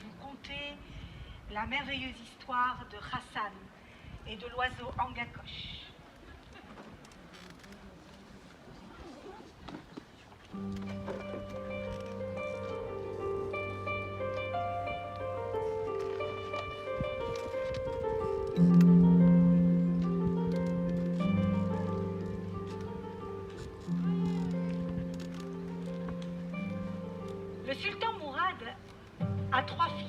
vous conter la merveilleuse histoire de Hassan et de l'oiseau Angakosh. Le sultan Mourad a 3 fils,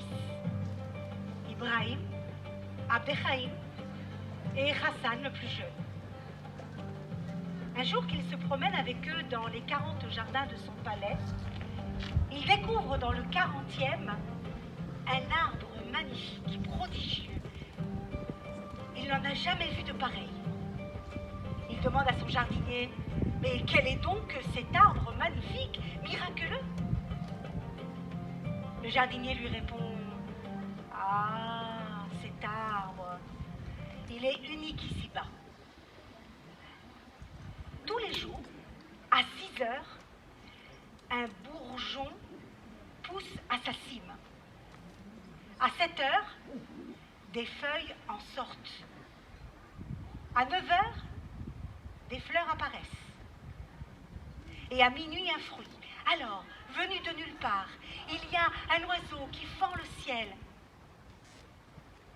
Ibrahim, Abdelkhaïm et Hassan le plus jeune. Un jour qu'il se promène avec eux dans les 40 jardins de son palais, il découvre dans le 40e un arbre magnifique, prodigieux. Il n'en a jamais vu de pareil. Il demande à son jardinier, mais quel est donc cet arbre magnifique, miraculeux? Le jardinier lui répond, ah, cet arbre, il est unique ici-bas. Tous les jours, à 6 heures, un bourgeon pousse à sa cime. À 7 heures, des feuilles en sortent. À 9 heures, des fleurs apparaissent. Et à minuit, un fruit. Alors, venu de nulle part, il y a un oiseau qui fend le ciel,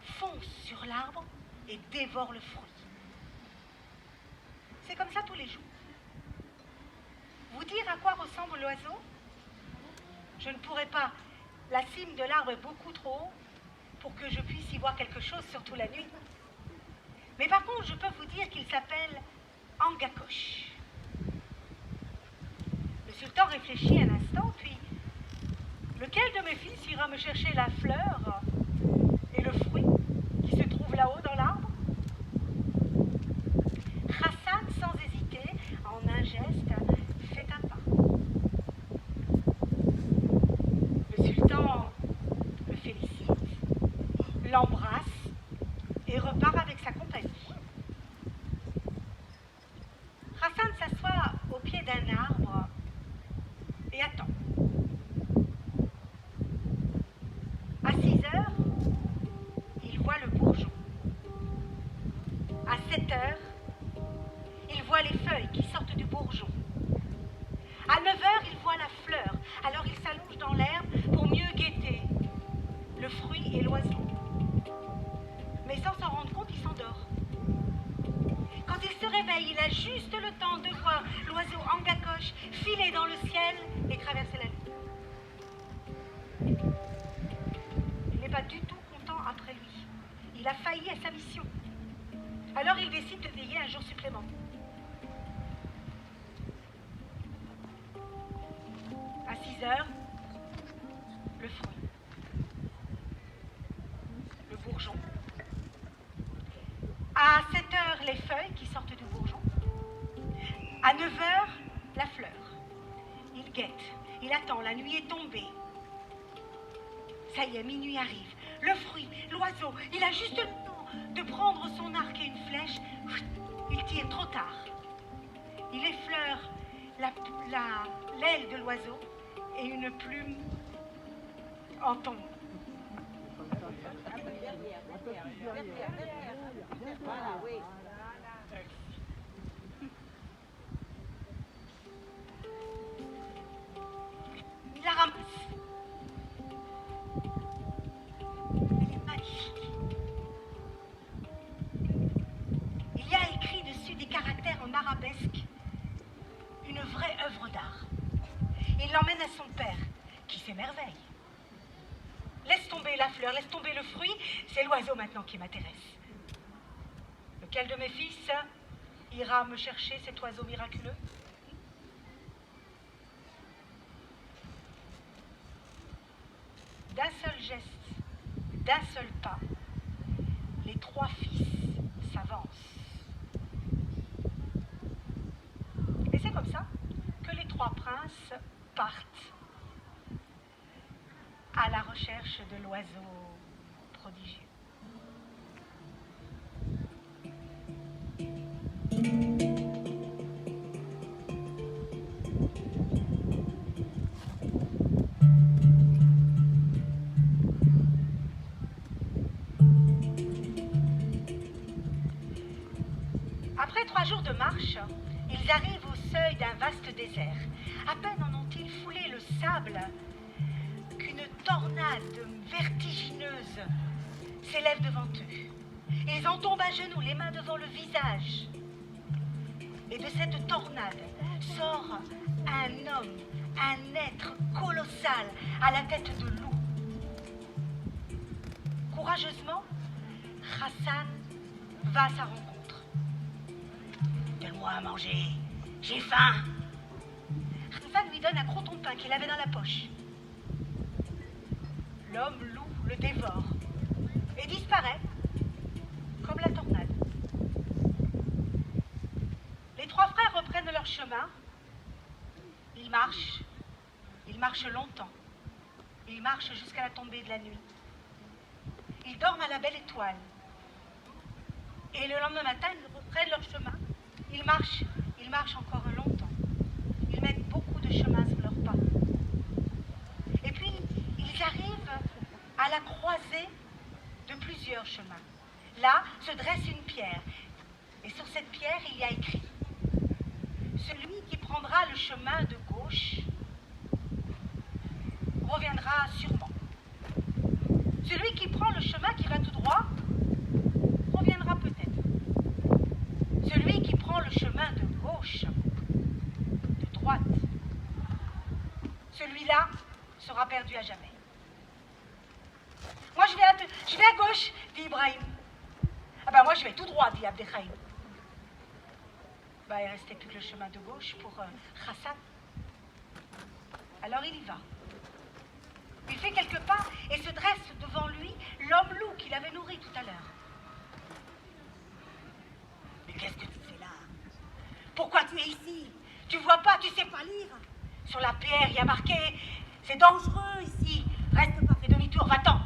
fonce sur l'arbre et dévore le fruit. C'est comme ça tous les jours. Vous dire à quoi ressemble l'oiseau? Je ne pourrais pas. La cime de l'arbre est beaucoup trop haut pour que je puisse y voir quelque chose, surtout la nuit. Mais par contre, je peux vous dire qu'il s'appelle Angakosh. Le sultan réfléchit un instant, puis lequel de mes fils ira me chercher la fleur et le fruit qui se trouve là-haut dans l'arbre? Hassan, sans hésiter, en un geste, fait un pas. Le sultan le félicite, l'embrasse et repart avec sa compagnie. Hassan s'assoit au pied d'un arbre et attend. À 6 heures, il voit le bourgeon. À 7 heures, il voit les feuilles qui sortent du bourgeon. À 9 heures, il voit la fleur. Alors il s'allonge dans l'herbe pour mieux guetter le fruit et l'oiseau. Mais sans s'en rendre compte, il s'endort. Quand il se réveille, il a juste le temps de voir l'oiseau Angakosh filer dans le ciel et traverser la lune. Il n'est pas du tout content après lui. Il a failli à sa mission. Alors il décide de veiller un jour supplémentaire. À 6 heures, le fruit, le bourgeon. À 7 heures, les feuilles qui sortent du bourgeon. À 9 heures, la fleur. Il guette, il attend, la nuit est tombée. Ça y est, minuit arrive. Le fruit, l'oiseau, il a juste le temps de prendre son arc et une flèche. Il tire trop tard. Il effleure l'aile de l'oiseau et une plume en tombe. Voilà, oui. Il la ramasse. Elle est magnifique. Il y a écrit dessus des caractères en arabesque, une vraie œuvre d'art. Il l'emmène à son père, qui s'émerveille. Laisse tomber la fleur, laisse tomber le fruit, c'est l'oiseau maintenant qui m'intéresse. Lequel de mes fils ira me chercher cet oiseau miraculeux? D'un seul geste, d'un seul pas, les 3 fils s'avancent. Et c'est comme ça que les 3 princes partent à la recherche de l'oiseau prodigieux. Après 3 jours de marche, ils arrivent au seuil d'un vaste désert. À peine en ont-ils foulé le sable qu'une tornade vertigineuse s'élève devant eux. Ils en tombent à genoux, les mains devant le visage. Et de cette tornade sort un homme, un être colossal à la tête de loup. Courageusement, Hassan va à sa rencontre. Donne-moi à manger, j'ai faim. Hassan lui donne un croton de pain qu'il avait dans la poche. L'homme loup le dévore et disparaît comme la tornade. Les 3 frères reprennent leur chemin. Ils marchent longtemps. Ils marchent jusqu'à la tombée de la nuit. Ils dorment à la belle étoile. Et le lendemain matin, ils reprennent leur chemin. Ils marchent encore longtemps. Ils mettent beaucoup de chemin sur leurs pas. Et puis, ils arrivent à la croisée de plusieurs chemins. Là se dresse une pierre. Et sur cette pierre, il y a écrit: celui qui prendra le chemin de gauche reviendra sûrement. Celui qui prend le chemin qui va tout droit reviendra peut-être. Celui qui prend le chemin de gauche, de droite, celui-là sera perdu à jamais. Moi, je vais à gauche, dit Ibrahim. Ah ben moi, je vais tout droit, dit Abdelkhaïm. Ben, il ne restait plus que le chemin de gauche pour Hassan. Alors il y va. Il fait quelques pas et se dresse devant lui l'homme loup qu'il avait nourri tout à l'heure. Mais qu'est-ce que tu fais là? Pourquoi tu es ici? Tu vois pas, tu sais pas lire? Sur la pierre, il y a marqué: c'est dangereux ici. Reste pas, fais demi-tour, va-t'en.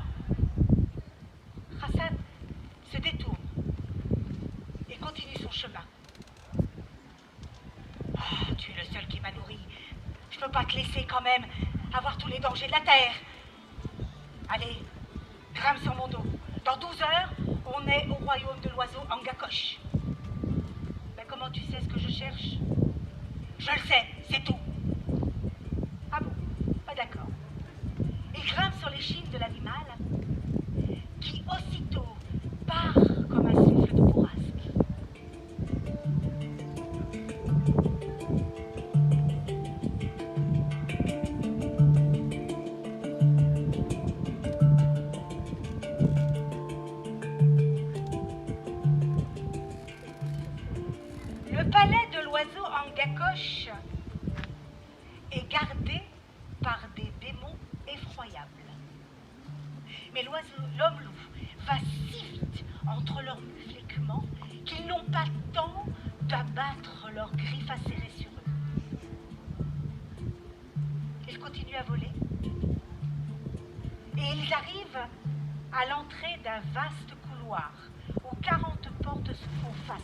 Hassan se détourne et continue son chemin. Oh, tu es le seul qui m'a nourri. Je peux pas te laisser quand même avoir tous les dangers de la terre. Allez, grimpe sur mon dos. Dans 12 heures, on est au royaume de l'oiseau Angakosh. Mais comment tu sais ce que je cherche? Je le sais, c'est tout. Ah bon? Pas d'accord. Il grimpe sur l'échine de l'animal qui aussitôt part comme un souffle de bourrasque. Le palais de l'oiseau Angakosh est gardé par des démons effroyables. Mais l'homme loup va si vite entre leurs mufles écumants qu'ils n'ont pas le temps d'abattre leurs griffes acérées sur eux. Ils continuent à voler et ils arrivent à l'entrée d'un vaste couloir où 40 portes se font face.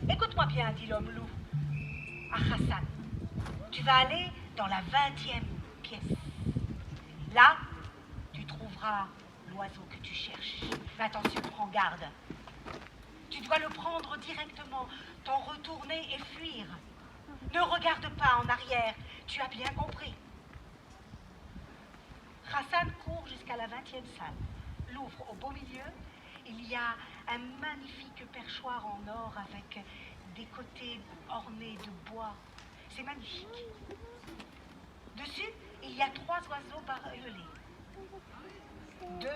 Écoute-moi bien, dit l'homme loup à Hassan. Tu vas aller dans la 20e pièce. Là, tu trouveras l'oiseau que tu cherches. Mais attention, prends garde. Tu dois le prendre directement, t'en retourner et fuir. Ne regarde pas en arrière, tu as bien compris. Hassan court jusqu'à la 20e salle. L'ouvre au beau milieu. Il y a un magnifique perchoir en or avec des côtés ornés de bois. C'est magnifique. Dessus, il y a 3 oiseaux bariolés. 2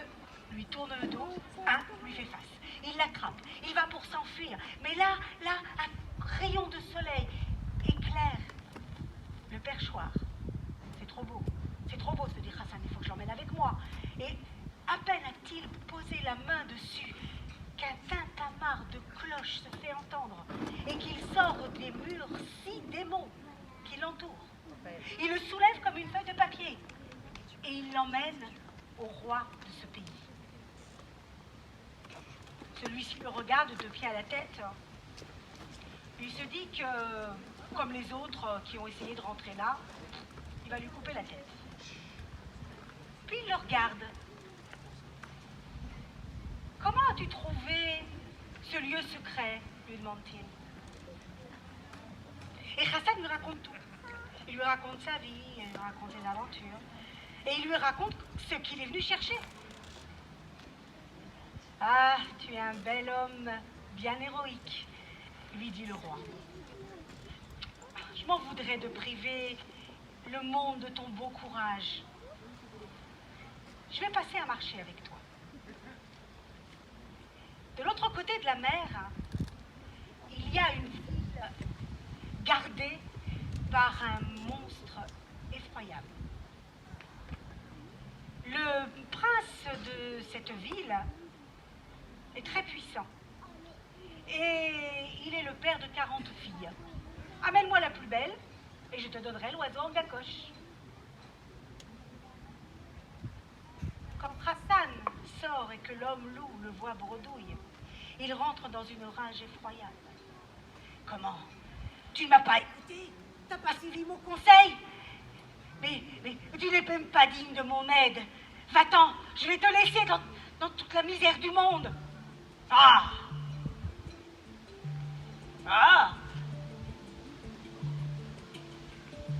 lui tournent le dos, 1 lui fait face. Il l'attrape, il va pour s'enfuir. Mais là, un rayon de soleil éclaire le perchoir. C'est trop beau, se dit Hassan, il faut que je l'emmène avec moi. Et à peine a-t-il posé la main dessus qu'un tintamarre de cloches se fait entendre et qu'il sort des murs 6 démons qui l'entourent. Il le soulève comme une feuille de papier et il l'emmène au roi de ce pays. Celui-ci le regarde de pied à la tête. Il se dit que, comme les autres qui ont essayé de rentrer là, il va lui couper la tête. Puis il le regarde. Comment as-tu trouvé ce lieu secret, lui demande-t-il. Et Hassan lui raconte tout. Il lui raconte sa vie, il lui raconte ses aventures. Et il lui raconte ce qu'il est venu chercher. Ah, tu es un bel homme bien héroïque, lui dit le roi. Je m'en voudrais de priver le monde de ton beau courage. Je vais passer un marché avec toi. De l'autre côté de la mer, il y a une ville gardée par un monstre effroyable. Le prince de cette ville est très puissant. Et il est le père de 40 filles. Amène-moi la plus belle et je te donnerai l'oiseau en gacoche. Quand Hassan sort et que l'homme loup le voit bredouille, il rentre dans une rage effroyable. Comment? Tu ne m'as pas écouté? T'as pas suivi mon conseil? Mais tu n'es même pas digne de mon aide. Va-t'en, je vais te laisser dans toute la misère du monde. Ah! Ah!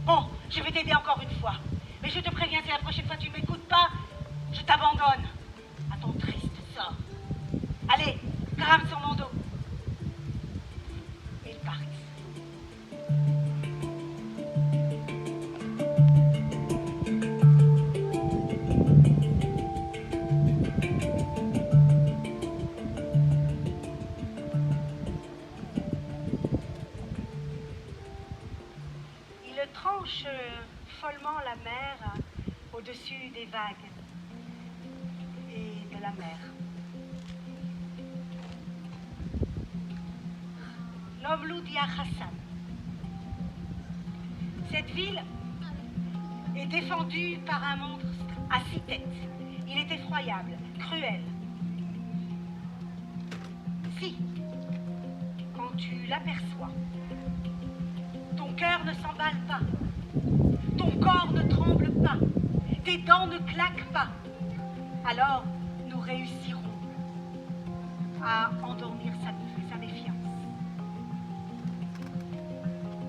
Bon, je vais t'aider encore une fois. Mais je te préviens, si la prochaine fois tu ne m'écoutes pas, je t'abandonne à ton triste sort. Allez, grimpe sur mon dos. Et ils partent. Ils tranchent follement la mer au-dessus des vagues et de la mer. L'homme loup dit à Hassan: cette ville est défendue par un monstre à 6 têtes. Il est effroyable, cruel. Si, quand tu l'aperçois, ton cœur ne s'emballe pas, ton corps ne tremble pas, tes dents ne claquent pas, alors nous réussirons à endormir sa méfiance.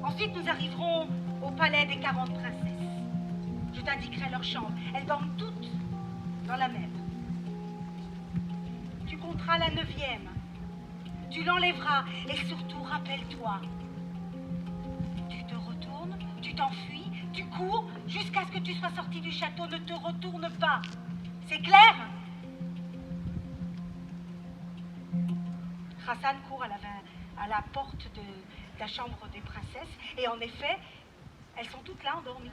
Ensuite, nous arriverons au palais des 40 princesses. Je t'indiquerai leur chambre. Elles dorment toutes dans la même. Tu compteras la 9e. Tu l'enlèveras. Et surtout, rappelle-toi, tu te retournes, tu t'enfuis, tu cours jusqu'à ce que tu sois sorti du château. Ne te retourne pas. C'est clair? Hassan court à la porte de la chambre des princesses. Et en effet, elles sont toutes là endormies.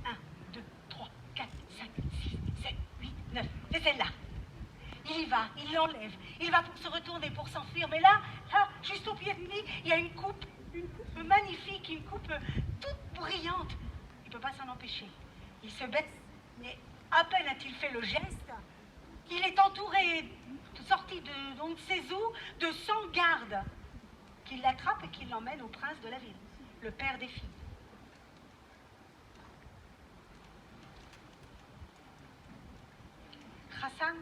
1, 2, 3, 4, 5, 6, 7, 8, 9. C'est celle-là. Il y va, il l'enlève. Il va pour se retourner, pour s'enfuir. Mais là, juste au pied de lui, il y a une coupe magnifique, une coupe toute brillante. Il ne peut pas s'en empêcher. Il se baisse, mais à peine a-t-il fait le geste, il est entouré, sorti de on ne sait où, de 100 gardes qui l'attrapent et qui l'emmènent au prince de la ville, le père des filles. Hassan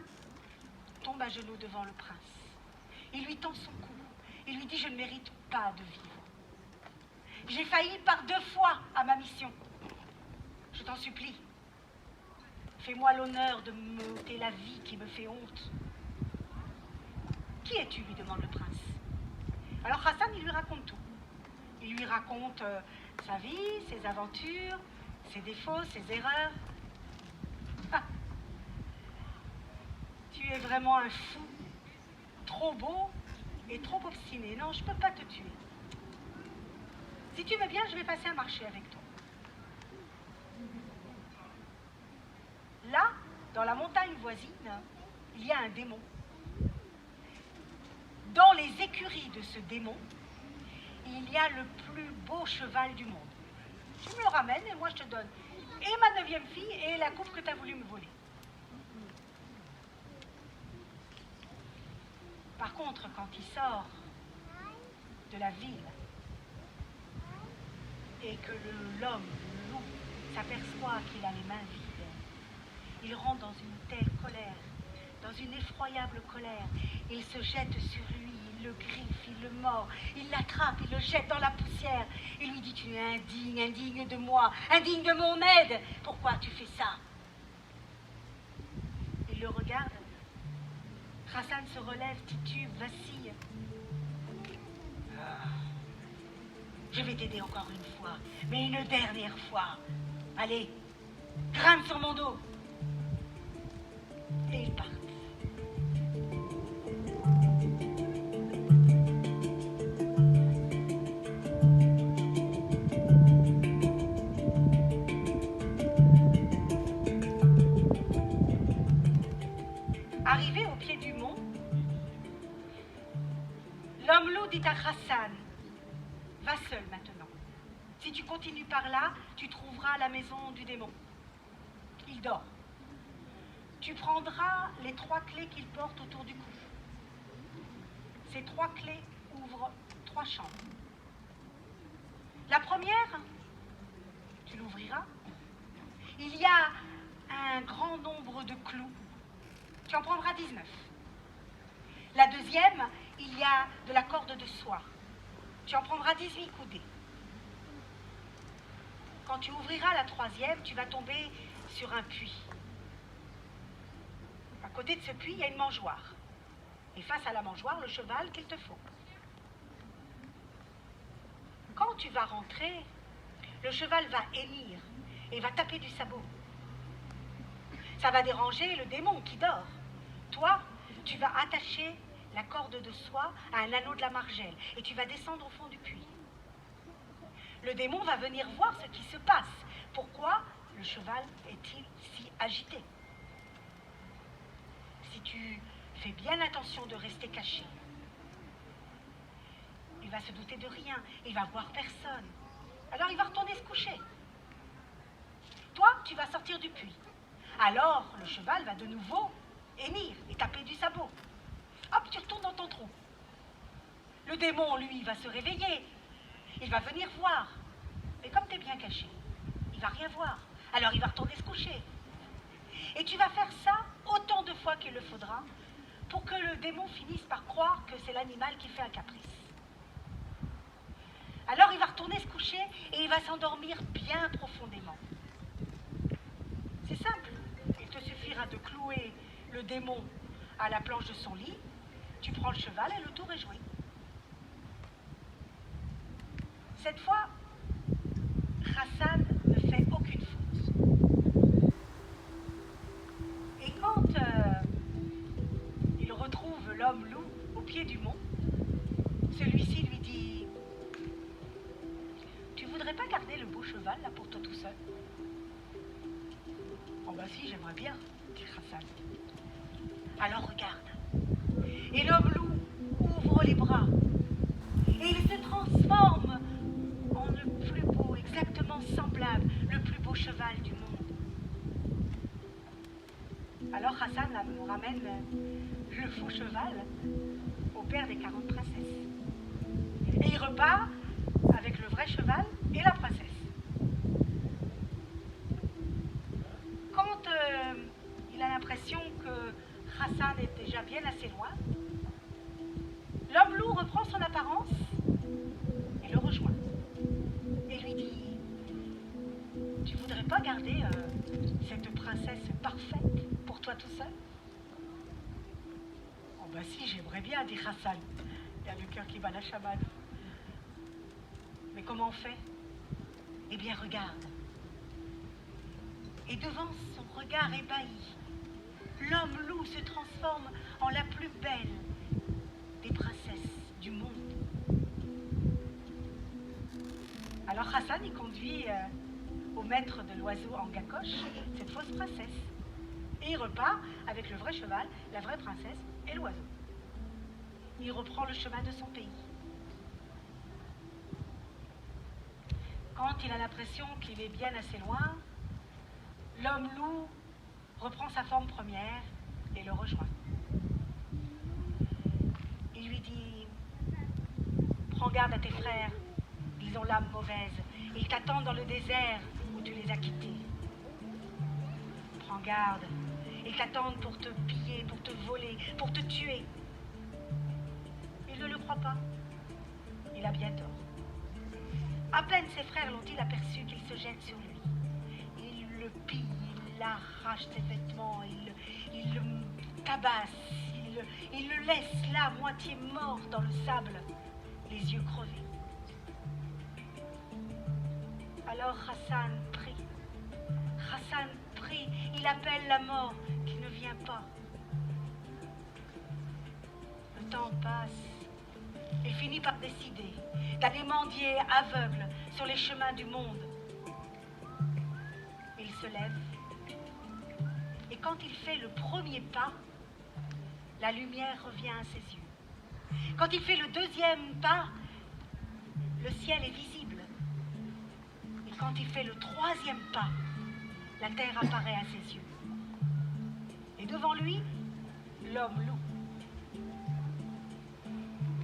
tombe à genoux devant le prince. Il lui tend son cou. Il lui dit: je ne mérite pas de vivre. J'ai failli par 2 fois à ma mission. Je t'en supplie. Fais-moi l'honneur de m'ôter la vie qui me fait honte. Qui es-tu? Lui demande le prince. Alors Hassan, il lui raconte tout. Il lui raconte sa vie, ses aventures, ses défauts, ses erreurs. Ah. Tu es vraiment un fou, trop beau et trop obstiné. Non, je ne peux pas te tuer. Si tu veux bien, je vais passer un marché avec toi. Là, dans la montagne voisine, il y a un démon. Dans les écuries de ce démon, il y a le plus beau cheval du monde. Tu me le ramènes et moi je te donne et ma 9e fille et la coupe que tu as voulu me voler. Par contre, quand il sort de la ville et que l'homme, le loup, s'aperçoit qu'il a les mains vides, il rentre dans une telle colère, dans une effroyable colère. Il se jette sur lui, il le griffe, il le mord, il l'attrape, il le jette dans la poussière. Il lui dit: tu es indigne, indigne de moi, indigne de mon aide. Pourquoi tu fais ça? Il le regarde. Hassan se relève, titube, vacille. Ah. Je vais t'aider encore une fois, mais une dernière fois. Allez, grimpe sur mon dos. Et ils partent. Arrivé au pied du mont, l'homme loup dit à Hassan: va seul maintenant. Si tu continues par là, tu trouveras la maison du démon. Il dort. Tu prendras les 3 clés qu'il porte autour du cou. Ces 3 clés ouvrent 3 chambres. La première, tu l'ouvriras. Il y a un grand nombre de clous. Tu en prendras 19. La deuxième, il y a de la corde de soie. Tu en prendras 18 coudées. Quand tu ouvriras la troisième, tu vas tomber sur un puits. À côté de ce puits, il y a une mangeoire. Et face à la mangeoire, le cheval qu'il te faut. Quand tu vas rentrer, le cheval va hennir et va taper du sabot. Ça va déranger le démon qui dort. Toi, tu vas attacher la corde de soie à un anneau de la margelle et tu vas descendre au fond du puits. Le démon va venir voir ce qui se passe. Pourquoi le cheval est-il si agité? Si tu fais bien attention de rester caché, il va se douter de rien, il va voir personne. Alors il va retourner se coucher. Toi, tu vas sortir du puits. Alors le cheval va de nouveau hennir et taper du sabot. Hop, tu retournes dans ton trou. Le démon, lui, va se réveiller. Il va venir voir. Mais comme tu es bien caché, il va rien voir. Alors il va retourner se coucher. Et tu vas faire ça autant de fois qu'il le faudra pour que le démon finisse par croire que c'est l'animal qui fait un caprice. Alors il va retourner se coucher et il va s'endormir bien profondément. C'est simple. Il te suffira de clouer le démon à la planche de son lit. Tu prends le cheval et le tour est joué. Cette fois, Hassan ne fait aucune faute. Et quand il retrouve l'homme loup au pied du mont, celui-ci lui dit: tu voudrais pas garder le beau cheval là pour toi tout seul? Oh bah si, j'aimerais bien, dit Hassan. Alors regarde. Et l'homme loup ouvre les bras et il se transforme en le plus beau, exactement semblable, le plus beau cheval du monde. Alors Hassan ramène le faux cheval au père des 40 princesses. Et il repart avec le vrai cheval et la princesse. Quand il a l'impression que Hassan est déjà bien assez loin, l'homme loup reprend son apparence et le rejoint. Et lui dit: tu voudrais pas garder cette princesse parfaite pour toi tout seul? Oh bah si, j'aimerais bien, dit Hassan. Il a le cœur qui bat la chamade. Mais comment on fait? Eh bien regarde. Et devant son regard ébahi, l'homme loup se transforme en la plus belle des princesses du monde. Alors Hassan y conduit au maître de l'oiseau en gacoche cette fausse princesse. Et il repart avec le vrai cheval, la vraie princesse et l'oiseau. Il reprend le chemin de son pays. Quand il a l'impression qu'il est bien assez loin, l'homme loup reprend sa forme première et le rejoint. Il lui dit: prends garde à tes frères, ils ont l'âme mauvaise, ils t'attendent dans le désert où tu les as quittés. Prends garde, Ils t'attendent pour te piller, pour te voler, pour te tuer. Il ne le croit pas. Il a bien tort. À peine ses frères l'ont-ils aperçu qu'ils se jettent sur lui. Ils le pillent, il arrache ses vêtements, il le tabasse, il le laisse là, moitié mort dans le sable, les yeux crevés. Alors Hassan prie. Hassan prie, il appelle la mort qui ne vient pas. Le temps passe. Il finit par décider d'aller mendier aveugle sur les chemins du monde. Il se lève et quand il fait le premier pas, la lumière revient à ses yeux. Quand il fait le deuxième pas, le ciel est visible. Et quand il fait le troisième pas, la terre apparaît à ses yeux. Et devant lui, l'homme loup.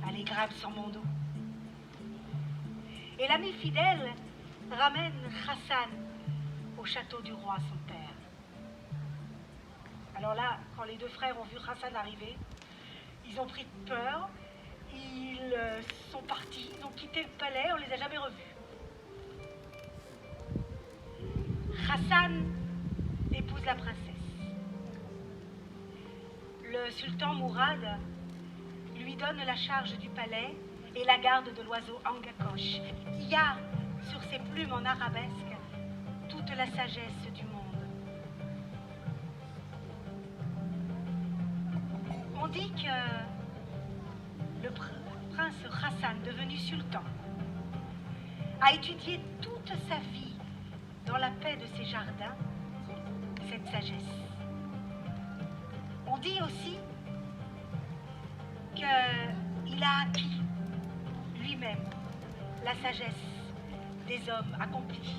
Allez, grimpe sur mon dos. Et l'ami fidèle ramène Hassan au château du roi, son père. Alors là, quand les deux frères ont vu Hassan arriver, ils ont pris peur, ils sont partis, ils ont quitté le palais, on ne les a jamais revus. Hassan épouse la princesse. Le sultan Mourad lui donne la charge du palais et la garde de l'oiseau Angakosh. Il y a sur ses plumes en arabesque toute la sagesse du monde. On dit que le prince Hassan, devenu sultan, a étudié toute sa vie dans la paix de ses jardins cette sagesse. On dit aussi qu'il a acquis lui-même la sagesse des hommes accomplis.